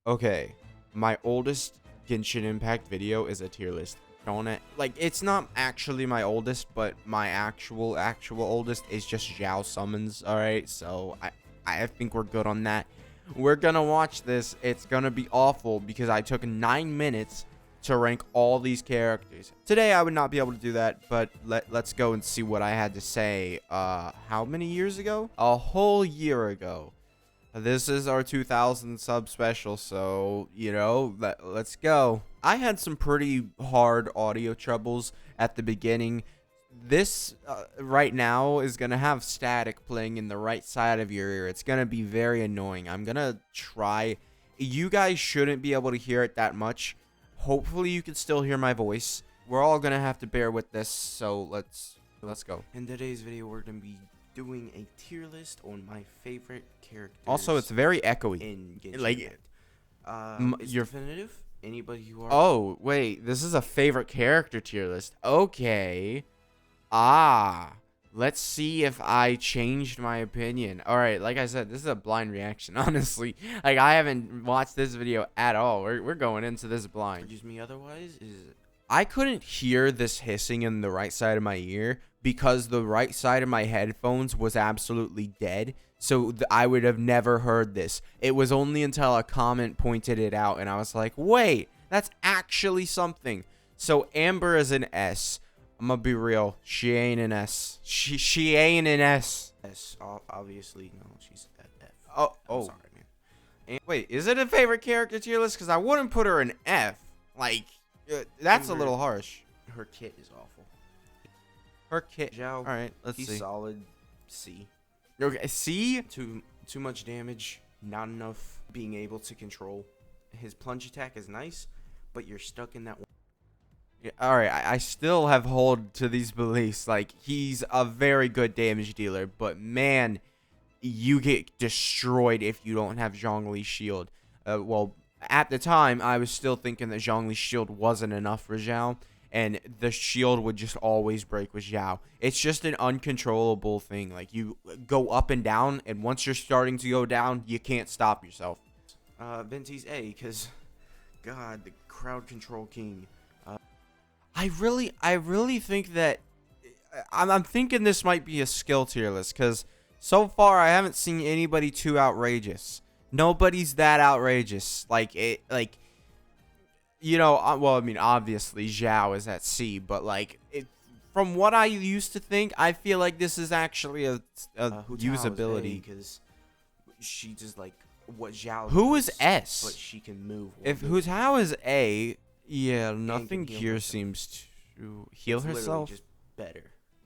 Okay, my oldest Genshin Impact video is a tier list. Don't it? Like, it's not actually my oldest, but my actual oldest is just Zhao summons. All right, so I think we're good on that. We're gonna watch this. It's gonna be awful because I took 9 minutes to rank all these characters. Today I would not be able to do that, but let's go and see what I had to say. How many years ago? A whole year ago. This is our 2000 sub special, so, you know, let's go. I had some pretty hard audio troubles at the beginning. This right now is going to have static playing in the right side of your ear. It's going to be very annoying. I'm going to try. You guys shouldn't be able to hear it that much. Hopefully you can still hear my voice. We're all going to have to bear with this, so let's go. In today's video, we're going to be doing a tier list on my favorite characters. Also, it's very echoey. In Genshin Impact. Is definitive? Anybody who are... Oh, wait. This is a favorite character tier list. Okay. Let's see if I changed my opinion. All right, like I said, this is a blind reaction, honestly. Like, I haven't watched this video at all. We're going into this blind. Excuse me, otherwise, I couldn't hear this hissing in the right side of my ear because the right side of my headphones was absolutely dead. So I would have never heard this. It was only until a comment pointed it out and I was like, wait, that's actually something. So Amber is an S. I'm gonna be real. She ain't an S. She ain't an S. S, obviously, no, she's an F. Oh, sorry, man. And wait, is it a favorite character tier list? Because I wouldn't put her an F. Like, that's Amber, a little harsh. Her kit is awful. Her kit. Zhao, all right, let's see. He's solid C. Okay, C. Too much damage. Not enough being able to control. His plunge attack is nice, but you're stuck in that one. Yeah, all right, I still have hold to these beliefs. Like, he's a very good damage dealer, but man, you get destroyed if you don't have Zhongli's shield. Well, at the time, I was still thinking that Zhongli's shield wasn't enough for Zhao, and the shield would just always break with Zhao. It's just an uncontrollable thing. Like, you go up and down, and once you're starting to go down, you can't stop yourself. Venti's A, because, God, the crowd control king. I really think that I'm thinking this might be a skill tier list because so far I haven't seen anybody too outrageous. Nobody's that outrageous. Like, you know, well, I mean, obviously Zhao is at C, but like, from what I used to think, I feel like this is actually a usability because she just like what Zhao. Who is S? But she can move. If Hutao is A. Yeah, nothing here seems to heal herself. Just better.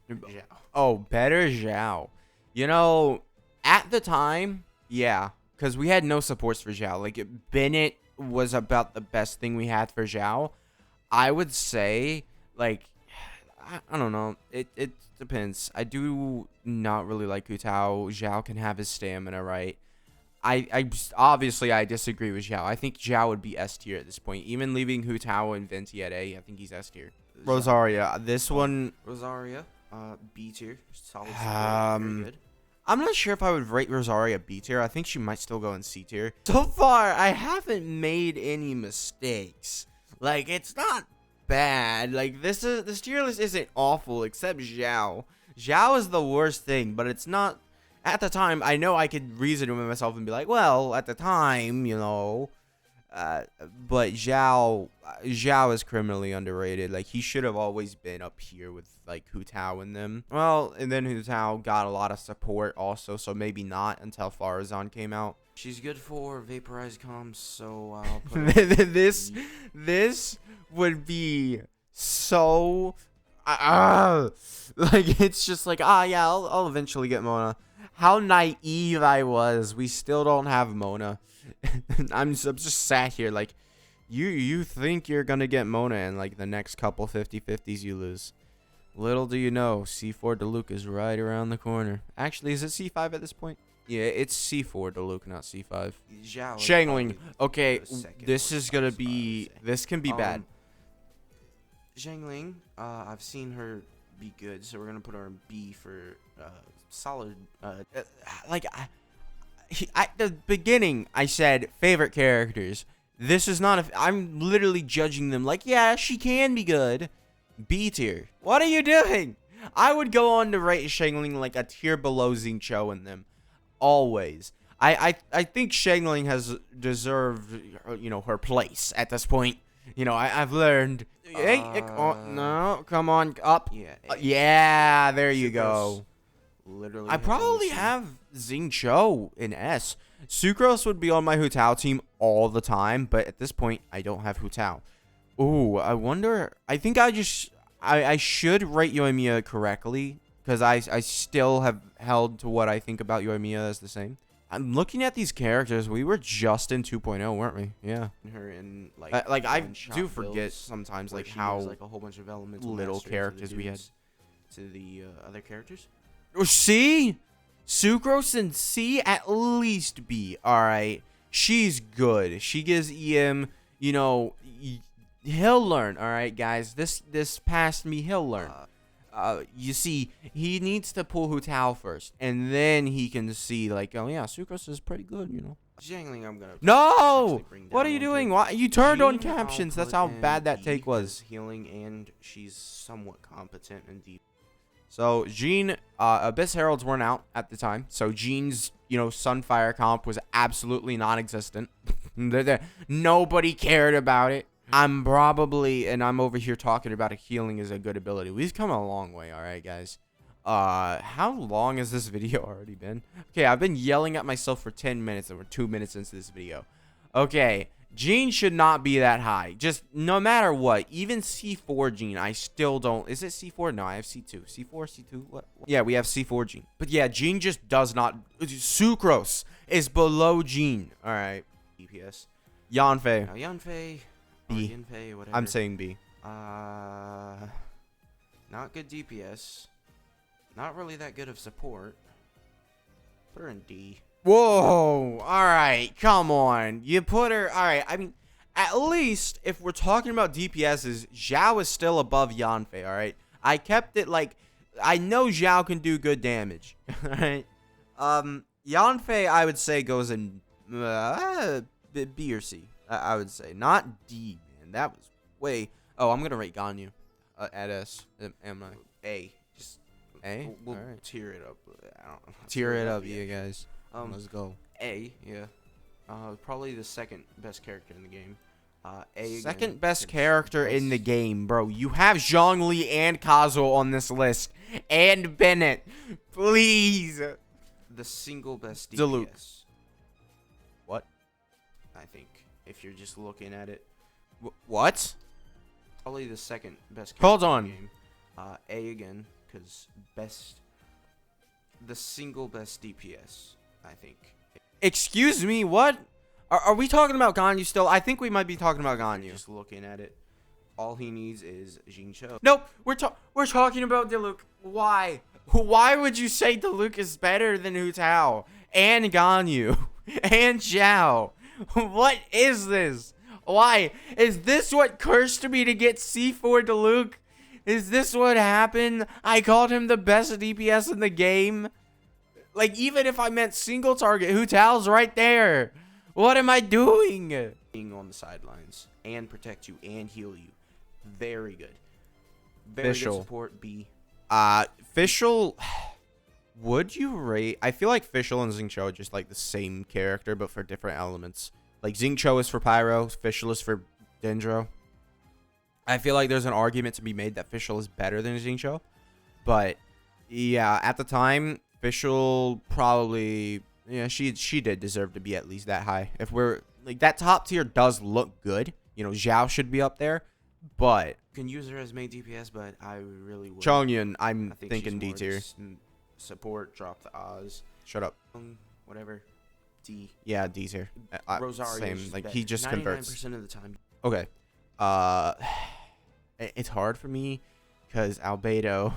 Zhao. Oh, better Zhao. You know, at the time, yeah, because we had no supports for Zhao. Like, Bennett was about the best thing we had for Zhao. I would say, like, I don't know. It depends. I do not really like Hutao. Zhao can have his stamina, right? I obviously I disagree with Zhao. I think Zhao would be S tier at this point. Even leaving Hutao and Venti at A, I think he's S tier. Rosaria, this one. Rosaria, B tier. Solid very good. I'm not sure if I would rate Rosaria B tier. I think she might still go in C tier. So far, I haven't made any mistakes. Like, it's not bad. Like, this tier list isn't awful except Zhao. Zhao is the worst thing, but it's not. At the time, I know I could reason with myself and be like, well, at the time, you know, but Zhao is criminally underrated. Like, he should have always been up here with, like, Hutao and them. Well, and then Hutao got a lot of support also, so maybe not until Farazan came out. She's good for vaporized comms, so I'll put this would be so... like, it's just like, yeah, I'll eventually get Mona. How naive I was. We still don't have Mona. I'm just sat here like, you think you're gonna get Mona in like the next couple 50-50s you lose. Little do you know, C4 Diluc is right around the corner. Actually, is it C5 at this point? Yeah, it's C4 Diluc, not C5. Xiangling. Okay, this is gonna be. This can be bad. Xiangling, I've seen her be good, so we're gonna put her in B for solid. Like, at the beginning, I said favorite characters. This is not I'm literally judging them like, yeah, she can be good. B tier. What are you doing? I would go on to rate Shangling like a tier below Xingqiu in them. Always. I think Shangling has deserved, her place at this point. I've learned. No, come on, up. Yeah. Yeah, there you go. Literally. I probably have Xingqiu in S. Sucrose would be on my Hu Tao team all the time, but at this point, I don't have Hu Tao. Ooh, I wonder. I think I should rate Yoimiya correctly, because I still have held to what I think about Yoimiya as the same. I'm looking at these characters. We were just in 2.0, weren't we? Yeah. Her in I do forget sometimes like how like a whole bunch of elemental little characters we had to the other characters. Oh, C? Sucrose and C at least B. All right. She's good. She gives EM, he'll learn. All right, guys. This past me, he'll learn. You see, he needs to pull Hu Tao first, and then he can see like, oh yeah, Sucrose is pretty good, Jangling, I'm gonna. No! What are you doing? Why you turned on captions? That's how bad that take was. Healing, and she's somewhat competent and deep. So Jean, Abyss Heralds weren't out at the time, so Jean's Sunfire comp was absolutely non-existent. Nobody cared about it. I'm over here talking about healing is a good ability. We've come a long way, all right, guys. How long has this video already been? Okay, I've been yelling at myself for 10 minutes, and we're 2 minutes into this video. Okay, Jean should not be that high. Just no matter what, even C4 Jean, I still don't. Is it C4? No, I have C2. C4, C2? What? Yeah, we have C4 Jean. But yeah, Jean just does not. Sucrose is below Jean. All right. DPS. Yanfei. Now Yanfei. B. Yanfei, whatever. I'm saying B. Not good DPS. Not really that good of support. Put her in D. Whoa, all right, come on. You put her, all right, I mean, at least if we're talking about DPSs, Zhao is still above Yanfei, all right? I kept it like, I know Zhao can do good damage, all right? Yanfei, I would say, goes in B or C, I would say. Not D, man. That was way, I'm going to rate Ganyu at S, am I? A. Just A? We'll all right. tier it up. I don't know. Tier it up, you guys. Let's go. A, yeah. Probably the second best character in the game. A. Second again, best character in the game, bro. You have Zhongli and Kazuha on this list, and Bennett. Please. The single best DPS. Diluc. What? I think if you're just looking at it. What? Probably the second best character Hold on. in the game. A again, because the single best DPS, I think. Excuse me, what? Are we talking about Ganyu still? I think we might be talking about Ganyu. Just looking at it, all he needs is Xingqiu. Nope, we're talking about Diluc. Why? Why would you say Diluc is better than Hu Tao and Ganyu and Zhao? What is this? Why? Is this what cursed me to get C4 Diluc? Is this what happened? I called him the best DPS in the game. Like, even if I meant single target, Hu Tao's right there. What am I doing? Being on the sidelines and protect you and heal you. Very good. Very Fischl. good support. B. Fischl. Would you rate? I feel like Fischl and Xingqiu are just like the same character, but for different elements. Like, Xingqiu is for Pyro, Fischl is for Dendro. I feel like there's an argument to be made that Fischl is better than Xingqiu. But, yeah, at the time, Fischl probably, yeah, she did deserve to be at least that high. If we're, like, that top tier does look good. Zhao should be up there. But You can use her as main DPS, but I really would. Chongyun, I I'm think thinking she's D more tier. just support, drop the Oz. Shut up. Whatever. D. Yeah, D tier. Rosario. Same, like, he just converts. 99% of the time. Okay. It's hard for me because Albedo,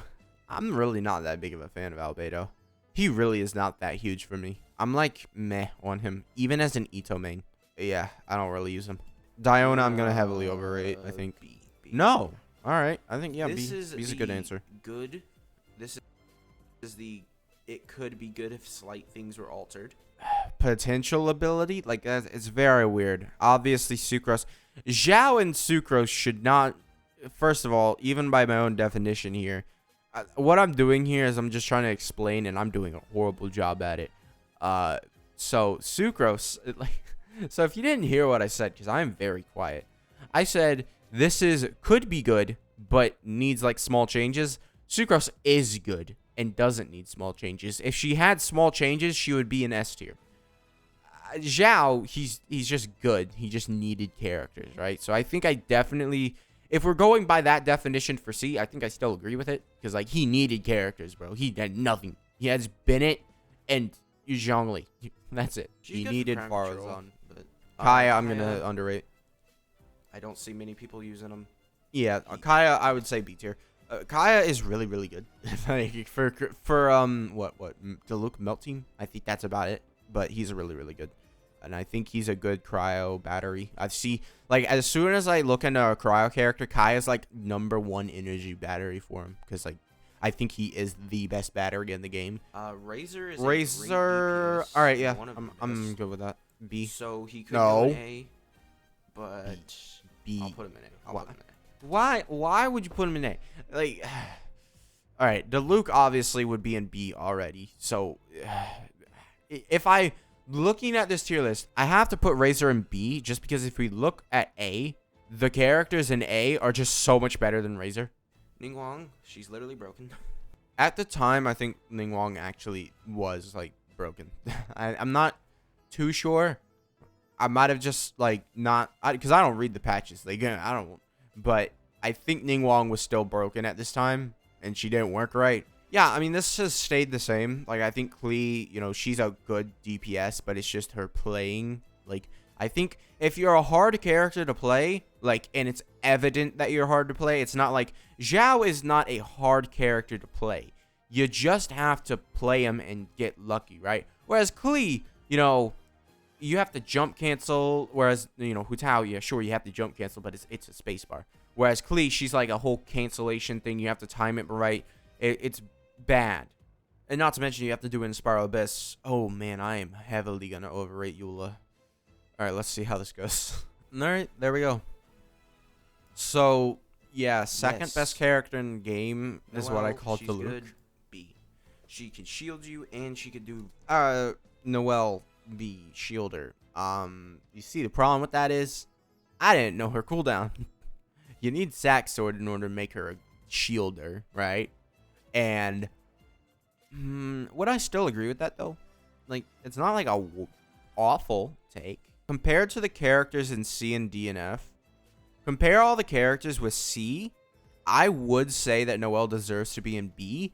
I'm really not that big of a fan of Albedo. He really is not that huge for me. I'm like meh on him, even as an Ito main. Yeah, I don't really use him. Diona, I'm gonna heavily overrate. I think. B. No. All right. I think yeah. This B. is B's a good answer. Good. This is the. It could be good if slight things were altered. potential ability. Like, it's very weird. Obviously, Sucrose. Zhao and Sucrose should not, first of all, even by my own definition here, what I'm doing here is I'm just trying to explain, and I'm doing a horrible job at it. So Sucrose, so if you didn't hear what I said, because I'm very quiet, I said this could be good, but needs like small changes. Sucrose is good and doesn't need small changes. If she had small changes, she would be an S tier. Zhao, he's just good. He just needed characters, right? So I think I definitely, if we're going by that definition for C, I think I still agree with it. Because, like, he needed characters, bro. He had nothing. He has Bennett and Zhongli. That's it. She's he good needed for Crown Control, Farazan. but Kaya, I'm going to underrate. I don't see many people using them. Yeah, Kaya, I would say B tier. Kaya is really, really good. for Diluc Melt Team, I think that's about it. But he's really, really good. And I think he's a good cryo battery. I see, like, as soon as I look into a cryo character, Kaya's like #1 energy battery for him. Because, like, I think he is the best battery in the game. Razor is Razor. DPS, All right, yeah. I'm best. good with that. B. So he could No. go in A, but B. I'll put him in A. Why? Why would you put him in A? Like, all right, Diluc obviously would be in B already. So, if I looking at this tier list, I have to put Razor in B just because if we look at A, the characters in A are just so much better than Razor. Ningguang, she's literally broken. At the time, I think Ningguang actually was, like, broken. I'm not too sure. I might have just, like, not, because I don't read the patches. Like, I don't, but I think Ningguang was still broken at this time, and she didn't work right. Yeah, I mean, this has stayed the same. Like, I think Klee, you know, she's a good DPS, but it's just her playing. Like, I think if you're a hard character to play, like, and it's evident that you're hard to play, it's not like, Zhao is not a hard character to play. You just have to play him and get lucky, right? Whereas Klee, you know, you have to jump cancel, whereas, you know, Hu Tao, yeah, sure, you have to jump cancel, but it's a spacebar. Whereas Klee, she's like a whole cancellation thing. You have to time it right. It's bad. And not to mention, you have to do it in Spiral Abyss. Oh, man, I am heavily going to overrate Eula. All right, let's see how this goes. All right, there we go. So, yeah, second best character in the game is what I call Diluc. Good. B. She can shield you, and she could do... Noelle, B, shielder. You see, the problem with that is, I didn't know her cooldown. You need Sack Sword in order to make her a shielder, right? And would I still agree with that, though? Like, it's not like a awful take. Compared to the characters in C and D and F, compare all the characters with C, I would say that Noelle deserves to be in B,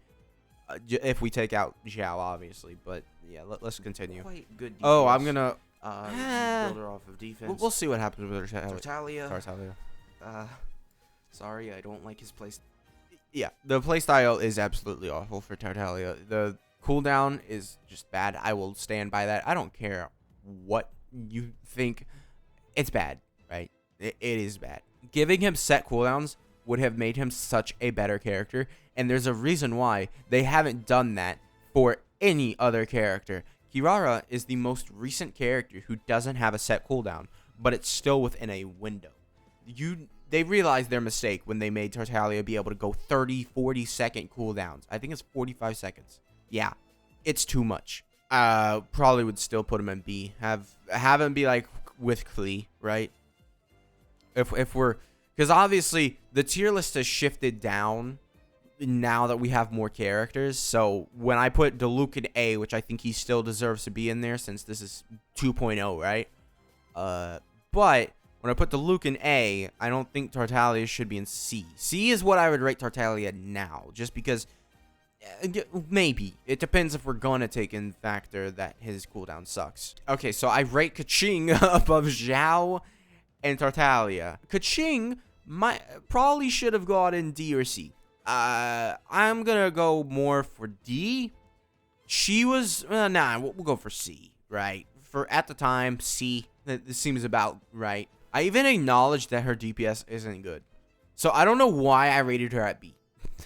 if we take out Zhao, obviously. But, yeah, let's continue. Quite good DPS. Oh, I'm going to... build her off of defense. We'll see what happens with her. Tartaglia. Sorry, I don't like his place. Yeah, the playstyle is absolutely awful for Tartaglia. The cooldown is just bad. I will stand by that. I don't care what you think. It's bad, right? It is bad. Giving him set cooldowns would have made him such a better character, and there's a reason why they haven't done that for any other character. Kirara is the most recent character who doesn't have a set cooldown, but it's still within a window. They realized their mistake when they made Tartaglia be able to go 30, 40-second cooldowns. I think it's 45 seconds. Yeah, it's too much. Probably would still put him in B. Have him be like with Klee, right? If we're, because obviously the tier list has shifted down now that we have more characters. So when I put Diluc in A, which I think he still deserves to be in there since this is 2.0, right? But when I put Diluc in A, I don't think Tartaglia should be in C. C is what I would rate Tartaglia now, just because maybe. It depends if we're going to take in factor that his cooldown sucks. Okay, so I rate Keqing above Zhao and Tartaglia. Keqing probably should have gone in D or C. I'm going to go more for D. She was, we'll go for C, right? For at the time, C. This seems about right. I even acknowledge that her DPS isn't good. So I don't know why I rated her at B.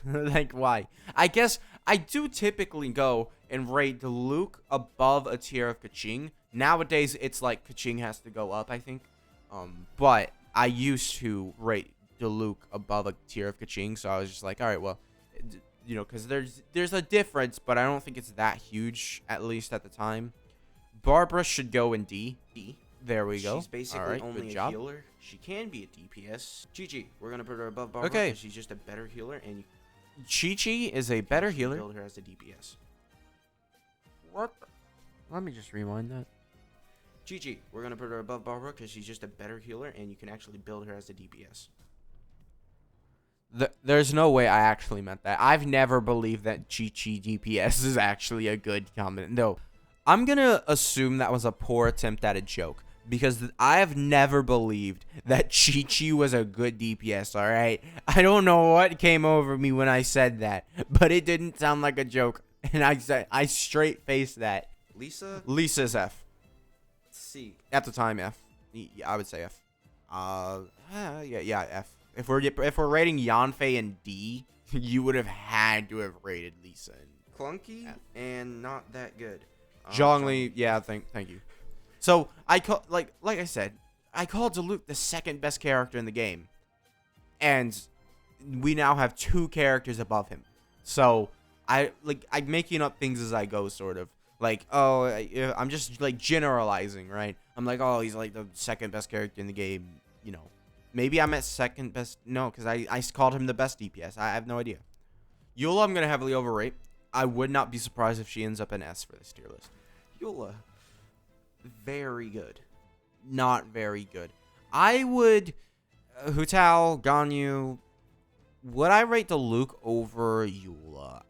Like, why? I guess I do typically go and rate Diluc above a tier of Keqing, Nowadays, it's like Kaching has to go up, I think. But I used to rate Diluc above a tier of Kaching, so I was just like, all right, well, you know, because there's a difference, but I don't think it's that huge, at least at the time. Barbara should go in D. There we go. She's basically only a healer. She can be a DPS. Chi-Chi, we're gonna put her above Barbara because she's just a better healer, and Chi-Chi is a better healer. Build her as a DPS. What? Let me just rewind that. Chi-Chi, we're gonna put her above Barbara because she's just a better healer, and you can actually build her as a DPS. There's no way I actually meant that. I've never believed that Chi-Chi DPS is actually a good comment. No, I'm gonna assume that was a poor attempt at a joke, because I have never believed that Chi-Chi was a good DPS, alright? I don't know what came over me when I said that, but it didn't sound like a joke, and I straight faced that. Lisa's F. C. At the time, F. Yeah, I would say F. Yeah, F. If we're rating Yanfei in D, you would have had to have rated Lisa in clunky F. And not that good. Zhongli, yeah, thank you. So I call like I said, I called Diluc the second best character in the game, and we now have 2 characters above him. So I'm making up things as I go, sort of. Like, oh, I'm just like generalizing, right? I'm like, oh, he's like the second best character in the game, you know. Maybe I'm at second best. No, because I called him the best DPS. I have no idea. Eula, I'm going to heavily overrate. I would not be surprised if she ends up in S for this tier list. Eula, very good. Not very good. I would, Hu-Tao, Ganyu, would I rate Diluc over Eula?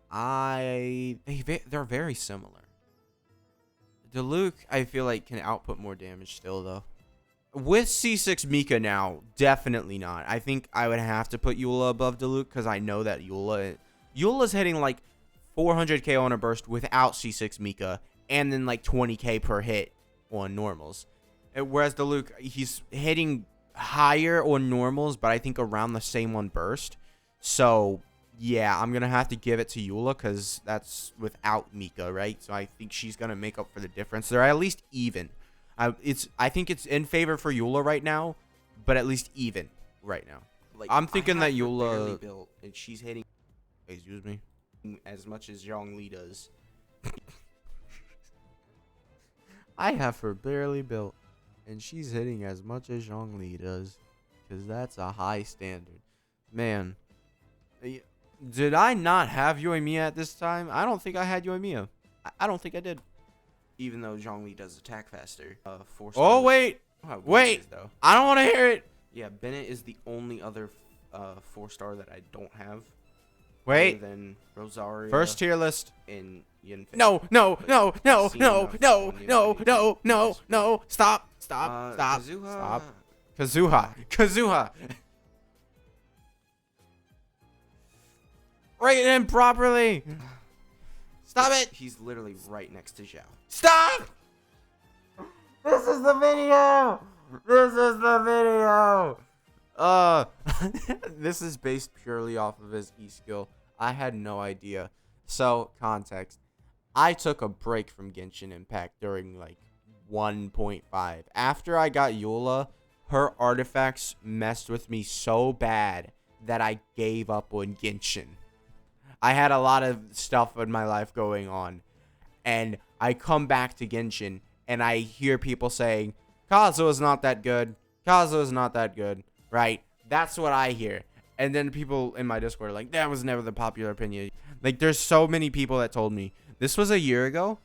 They're very similar. Diluc, I feel like, can output more damage still, though. With C6 Mika now, definitely not. I think I would have to put Eula above Diluc because I know that Eula's hitting like 400k on a burst without C6 Mika, and then like 20k per hit on normals. Whereas Diluc, he's hitting higher on normals, but I think around the same on burst. So yeah, I'm gonna have to give it to Eula because that's without Mika, right? So I think she's gonna make up for the difference. They're at least even. I think it's in favor for Eula right now, but at least even right now. Like, I'm thinking that Eula barely built, and she's hitting. Excuse me. As much as Zhongli does. I have her barely built, and she's hitting as much as Zhongli does, because that's a high standard. Man, did I not have Yoimiya at this time? I don't think I had Yoimiya. I don't think I did. Even though Zhongli does attack faster. Oh, wait. Wait. Though. I don't want to hear it. Yeah, Bennett is the only other 4-star that I don't have. Wait. Other than Rosaria. First tier list. In Yanfei. No. Stop. Kazuha. Rate him properly. Stop it. He's literally right next to Zhao. Stop. This is the video. This is based purely off of his E-skill. I had no idea. So, context. I took a break from Genshin Impact during, like, 1.5. After I got Eula, her artifacts messed with me so bad that I gave up on Genshin. I had a lot of stuff in my life going on. And I come back to Genshin, and I hear people saying, Kazuha's not that good. Kazuha's not that good. Right? That's what I hear. And then people in my Discord are like, that was never the popular opinion. Like, there's so many people that told me. This was a year ago.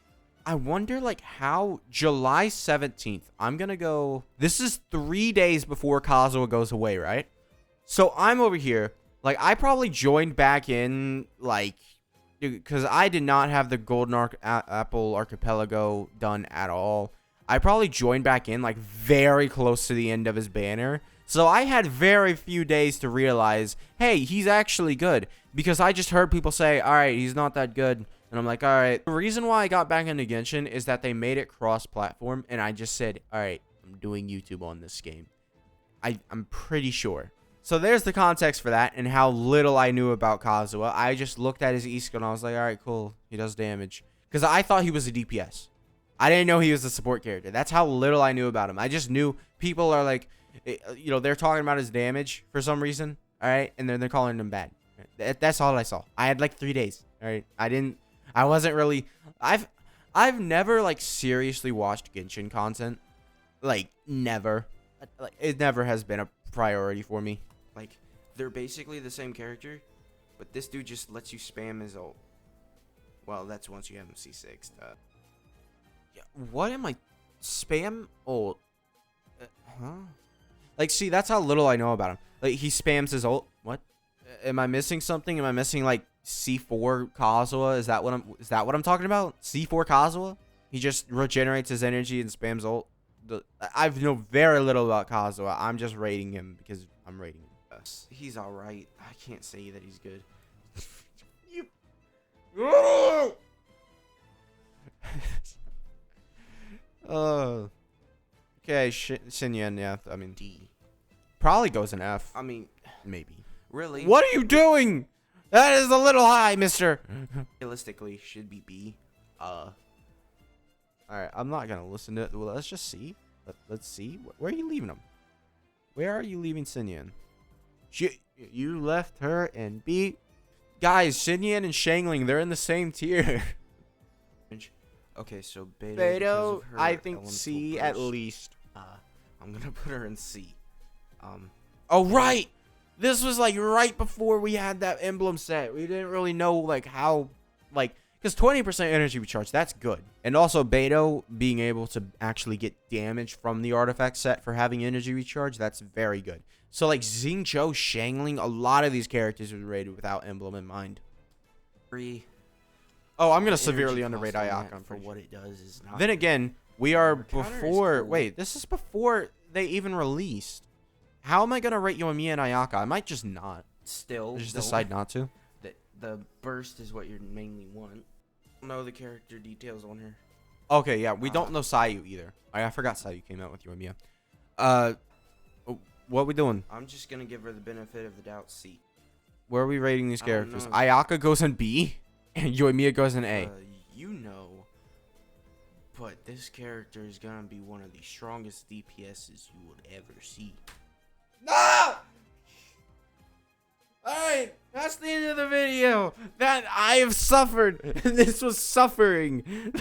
I wonder, like, how July 17th. I'm going to go. This is 3 days before Kazuha goes away, right? So I'm over here. Like, I probably joined back in, like, because I did not have the Golden Apple Archipelago done at all. I probably joined back in, like, very close to the end of his banner. So I had very few days to realize, hey, he's actually good. Because I just heard people say, all right, he's not that good. And I'm like, all right. The reason why I got back into Genshin is that they made it cross-platform. And I just said, all right, I'm doing YouTube on this game. I'm pretty sure. So there's the context for that and how little I knew about Kazuha. I just looked at his E-skill and I was like, all right, cool. He does damage. Because I thought he was a DPS. I didn't know he was a support character. That's how little I knew about him. I just knew people are like, you know, they're talking about his damage for some reason. All right. And then they're calling him bad. That's all I saw. I had like 3 days. All right. I wasn't really, I've never like seriously watched Genshin content. Like never. Like it never has been a priority for me. Like, they're basically the same character, but this dude just lets you spam his ult. Well, that's once you have him C6. Yeah, what am I spam ult? Huh? Like, see, that's how little I know about him. Like, he spams his ult. What? Am I missing something? Am I missing like C4 Kazuha? Is that what I'm talking about? C4 Kazuha? He just regenerates his energy and spams ult. I know very little about Kazuha. I'm just rating him because I'm rating him. He's alright. I can't say that he's good. Okay, Xinyan, yeah. I mean, D. Probably goes in F. I mean, maybe. Really? What are you doing? That is a little high, mister. Realistically, should be B. Alright, I'm not gonna listen to it. Well, let's just see. Let's see. Where are you leaving him? Where are you leaving Xinyan? You left her in B. Guys, Xinyan and Shangling, they're in the same tier. Okay, so Beto, Beto, I think C at least. I'm gonna put her in C. Oh, right. This was like right before we had that emblem set. We didn't really know like how, like, because 20% energy recharge, that's good. And also Beto being able to actually get damage from the artifact set for having energy recharge, that's very good. So like Xingqiu, Shangling, a lot of these characters were rated without emblem in mind. Oh, I'm gonna severely underrate Ayaka for what it does is not. Then again, we are before. cool. Wait, this is before they even released. How am I gonna rate Yoimiya and Ayaka? I might just not. Still, Just decide not to. The burst is what you mainly want. Know the character details on her. Okay, yeah, we don't know Sayu either. I forgot Sayu came out with Yoimiya. What are we doing? I'm just gonna give her the benefit of the doubt. C. Where are we rating these characters? know. Ayaka goes in B, and Yoimiya goes in A. You know, but this character is gonna be one of the strongest DPSs you would ever see. No! Alright, that's the end of the video. That I have suffered. This was suffering.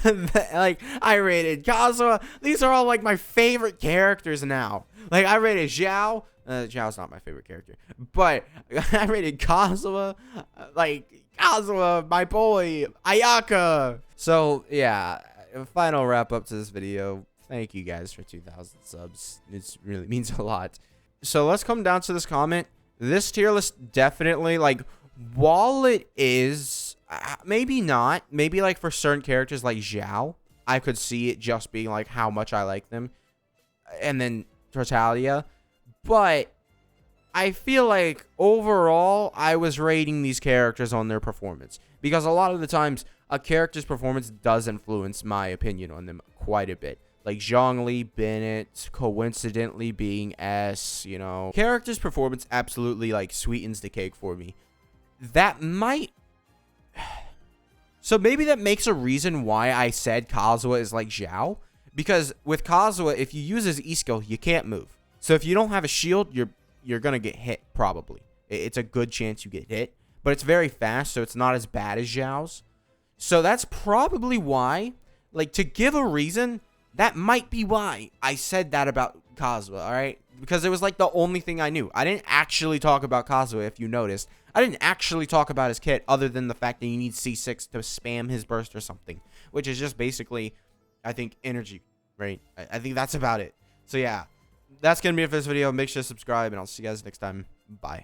Like, I rated Kazuha. These are all like my favorite characters now. Like, I rated Xiao. Xiao's not my favorite character. But I rated Kazuha. Like, Kazuha, my boy, Ayaka. So, yeah, final wrap up to this video. Thank you guys for 2,000 subs. It really means a lot. So, let's come down to this comment. This tier list definitely, like, while it is, maybe not, maybe, like, for certain characters like Xiao, I could see it just being, like, how much I like them. And then Tortalia. But I feel like, overall, I was rating these characters on their performance. Because a lot of the times, a character's performance does influence my opinion on them quite a bit. Like Zhongli, Bennett, coincidentally being S, you know. Character's performance absolutely, like, sweetens the cake for me. That might... So maybe that makes a reason why I said Kazuha is like Xiao. Because with Kazuha, if you use his E-skill, you can't move. So if you don't have a shield, you're going to get hit, probably. It's a good chance you get hit. But it's very fast, so it's not as bad as Xiao's. So that's probably why, like, to give a reason... That might be why I said that about Kazuha, alright? Because it was like the only thing I knew. I didn't actually talk about Kazuha, if you noticed. I didn't actually talk about his kit, other than the fact that you need C6 to spam his burst or something. Which is just basically, I think, energy, right? I think that's about it. So yeah, that's going to be it for this video. Make sure to subscribe, and I'll see you guys next time. Bye.